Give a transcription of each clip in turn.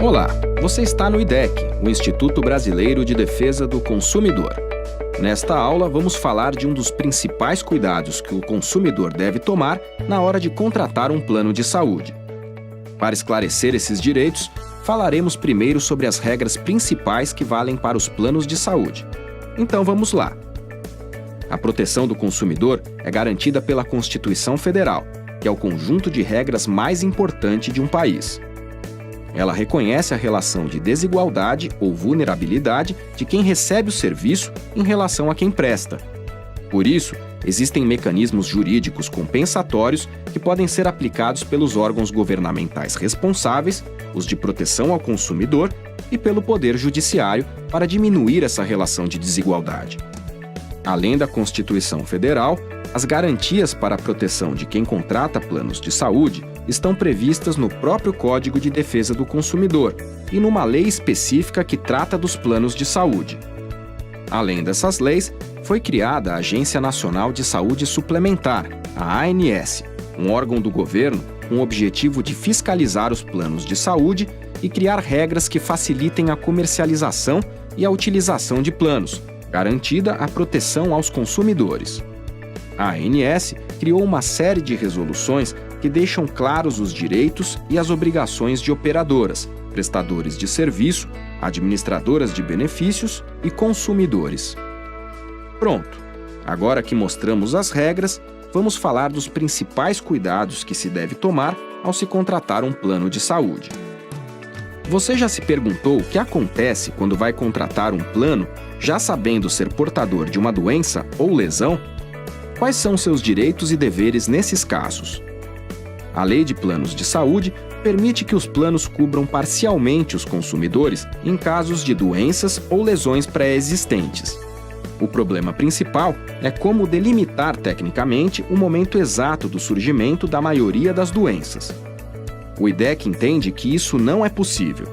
Olá, você está no IDEC, o Instituto Brasileiro de Defesa do Consumidor. Nesta aula, vamos falar de um dos principais cuidados que o consumidor deve tomar na hora de contratar um plano de saúde. Para esclarecer esses direitos, falaremos primeiro sobre as regras principais que valem para os planos de saúde. Então vamos lá. A proteção do consumidor é garantida pela Constituição Federal, que é o conjunto de regras mais importante de um país. Ela reconhece a relação de desigualdade ou vulnerabilidade de quem recebe o serviço em relação a quem presta. Por isso, existem mecanismos jurídicos compensatórios que podem ser aplicados pelos órgãos governamentais responsáveis, os de proteção ao consumidor, e pelo Poder Judiciário para diminuir essa relação de desigualdade. Além da Constituição Federal, as garantias para a proteção de quem contrata planos de saúde estão previstas no próprio Código de Defesa do Consumidor e numa lei específica que trata dos planos de saúde. Além dessas leis, foi criada a Agência Nacional de Saúde Suplementar, a ANS, um órgão do governo com o objetivo de fiscalizar os planos de saúde e criar regras que facilitem a comercialização e a utilização de planos, garantida a proteção aos consumidores. A ANS criou uma série de resoluções que deixam claros os direitos e as obrigações de operadoras, prestadores de serviço, administradoras de benefícios e consumidores. Pronto! Agora que mostramos as regras, vamos falar dos principais cuidados que se deve tomar ao se contratar um plano de saúde. Você já se perguntou o que acontece quando vai contratar um plano já sabendo ser portador de uma doença ou lesão? Quais são seus direitos e deveres nesses casos? A Lei de Planos de Saúde permite que os planos cubram parcialmente os consumidores em casos de doenças ou lesões pré-existentes. O problema principal é como delimitar tecnicamente o momento exato do surgimento da maioria das doenças. O IDEC entende que isso não é possível.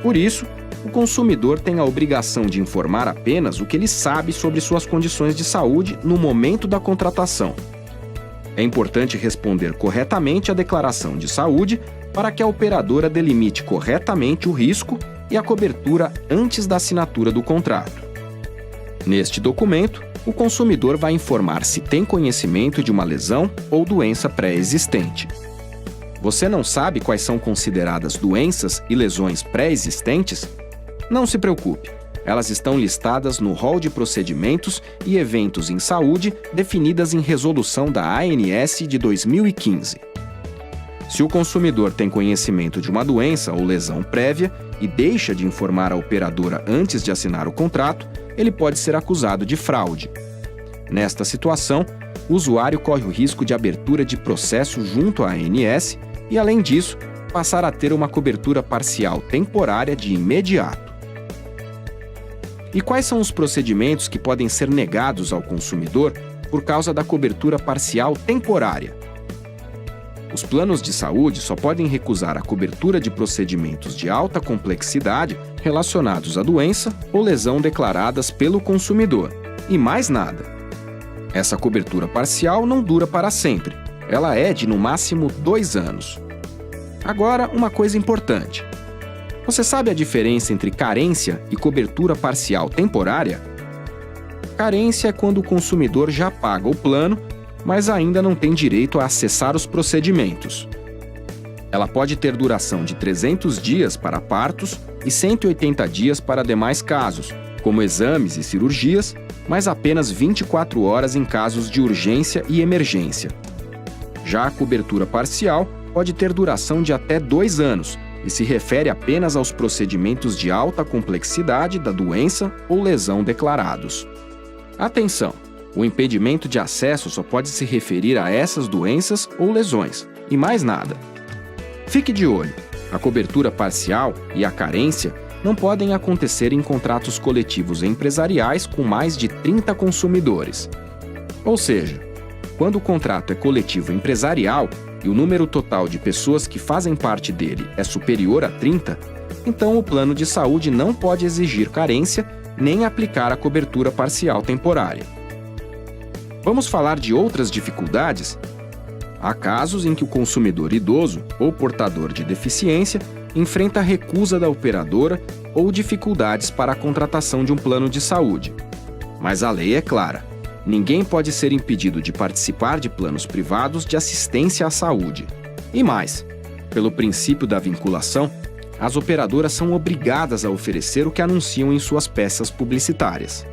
Por isso, o consumidor tem a obrigação de informar apenas o que ele sabe sobre suas condições de saúde no momento da contratação. É importante responder corretamente à declaração de saúde para que a operadora delimite corretamente o risco e a cobertura antes da assinatura do contrato. Neste documento, o consumidor vai informar se tem conhecimento de uma lesão ou doença pré-existente. Você não sabe quais são consideradas doenças e lesões pré-existentes? Não se preocupe, elas estão listadas no rol de procedimentos e eventos em saúde definidas em resolução da ANS de 2015. Se o consumidor tem conhecimento de uma doença ou lesão prévia e deixa de informar a operadora antes de assinar o contrato, ele pode ser acusado de fraude. Nesta situação, o usuário corre o risco de abertura de processo junto à ANS e, além disso, passar a ter uma cobertura parcial temporária de imediato. E quais são os procedimentos que podem ser negados ao consumidor por causa da cobertura parcial temporária? Os planos de saúde só podem recusar a cobertura de procedimentos de alta complexidade relacionados à doença ou lesão declaradas pelo consumidor, e mais nada. Essa cobertura parcial não dura para sempre, ela é de no máximo 2 anos. Agora, uma coisa importante. Você sabe a diferença entre carência e cobertura parcial temporária? Carência é quando o consumidor já paga o plano, mas ainda não tem direito a acessar os procedimentos. Ela pode ter duração de 300 dias para partos e 180 dias para demais casos, como exames e cirurgias, mas apenas 24 horas em casos de urgência e emergência. Já a cobertura parcial pode ter duração de até 2 anos, e se refere apenas aos procedimentos de alta complexidade da doença ou lesão declarados. Atenção! O impedimento de acesso só pode se referir a essas doenças ou lesões, e mais nada. Fique de olho! A cobertura parcial e a carência não podem acontecer em contratos coletivos empresariais com mais de 30 consumidores. Ou seja, quando o contrato é coletivo empresarial, e o número total de pessoas que fazem parte dele é superior a 30, então o plano de saúde não pode exigir carência nem aplicar a cobertura parcial temporária. Vamos falar de outras dificuldades? Há casos em que o consumidor idoso ou portador de deficiência enfrenta recusa da operadora ou dificuldades para a contratação de um plano de saúde. Mas a lei é clara: ninguém pode ser impedido de participar de planos privados de assistência à saúde. E mais, pelo princípio da vinculação, as operadoras são obrigadas a oferecer o que anunciam em suas peças publicitárias.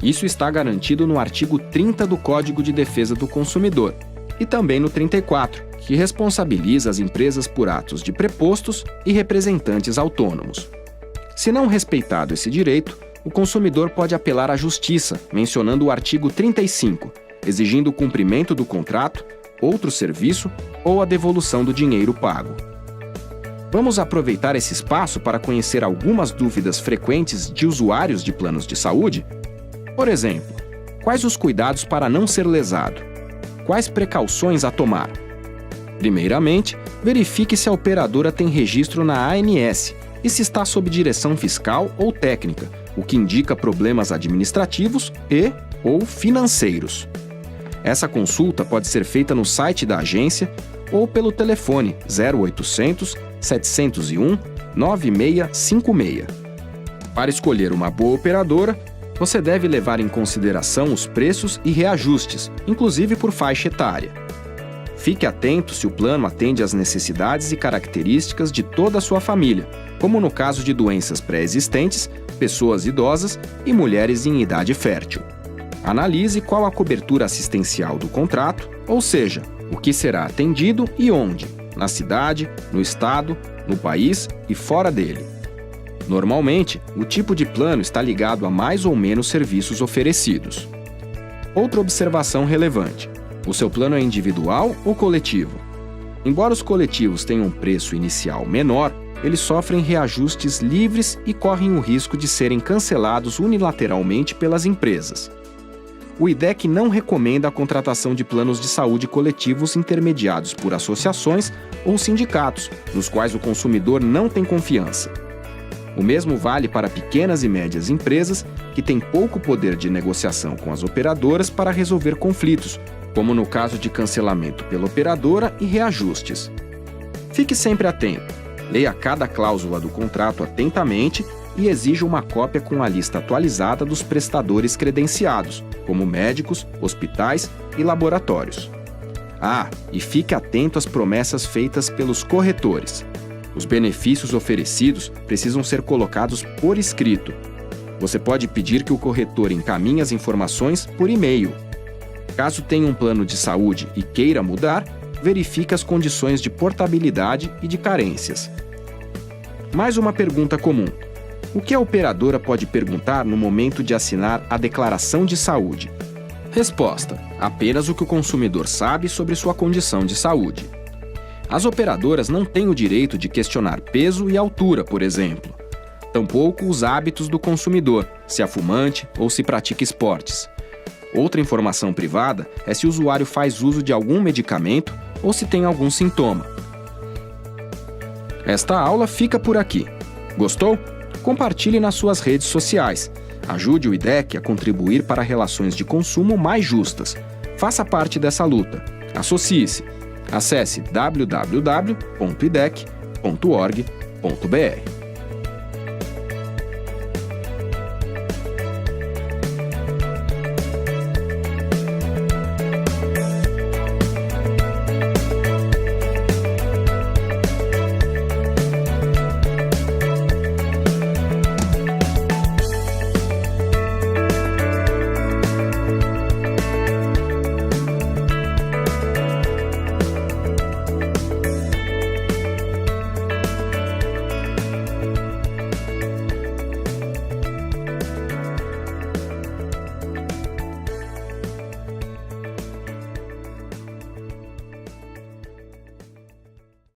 Isso está garantido no artigo 30 do Código de Defesa do Consumidor e também no 34, que responsabiliza as empresas por atos de prepostos e representantes autônomos. Se não respeitado esse direito, o consumidor pode apelar à Justiça, mencionando o artigo 35, exigindo o cumprimento do contrato, outro serviço ou a devolução do dinheiro pago. Vamos aproveitar esse espaço para conhecer algumas dúvidas frequentes de usuários de planos de saúde? Por exemplo, quais os cuidados para não ser lesado? Quais precauções a tomar? Primeiramente, verifique se a operadora tem registro na ANS e se está sob direção fiscal ou técnica, o que indica problemas administrativos ou financeiros. Essa consulta pode ser feita no site da agência ou pelo telefone 0800 701 9656. Para escolher uma boa operadora, você deve levar em consideração os preços e reajustes, inclusive por faixa etária. Fique atento se o plano atende às necessidades e características de toda a sua família, como no caso de doenças pré-existentes, pessoas idosas e mulheres em idade fértil. Analise qual a cobertura assistencial do contrato, ou seja, o que será atendido e onde, na cidade, no estado, no país e fora dele. Normalmente, o tipo de plano está ligado a mais ou menos serviços oferecidos. Outra observação relevante: o seu plano é individual ou coletivo? Embora os coletivos tenham um preço inicial menor, eles sofrem reajustes livres e correm o risco de serem cancelados unilateralmente pelas empresas. O IDEC não recomenda a contratação de planos de saúde coletivos intermediados por associações ou sindicatos, nos quais o consumidor não tem confiança. O mesmo vale para pequenas e médias empresas que têm pouco poder de negociação com as operadoras para resolver conflitos, como no caso de cancelamento pela operadora e reajustes. Fique sempre atento, leia cada cláusula do contrato atentamente e exija uma cópia com a lista atualizada dos prestadores credenciados, como médicos, hospitais e laboratórios. E fique atento às promessas feitas pelos corretores. Os benefícios oferecidos precisam ser colocados por escrito. Você pode pedir que o corretor encaminhe as informações por e-mail. Caso tenha um plano de saúde e queira mudar, verifique as condições de portabilidade e de carências. Mais uma pergunta comum: o que a operadora pode perguntar no momento de assinar a declaração de saúde? Resposta: apenas o que o consumidor sabe sobre sua condição de saúde. As operadoras não têm o direito de questionar peso e altura, por exemplo. Tampouco os hábitos do consumidor, se é fumante ou se pratica esportes. Outra informação privada é se o usuário faz uso de algum medicamento ou se tem algum sintoma. Esta aula fica por aqui. Gostou? Compartilhe nas suas redes sociais. Ajude o IDEC a contribuir para relações de consumo mais justas. Faça parte dessa luta. Associe-se. Acesse www.idec.org.br.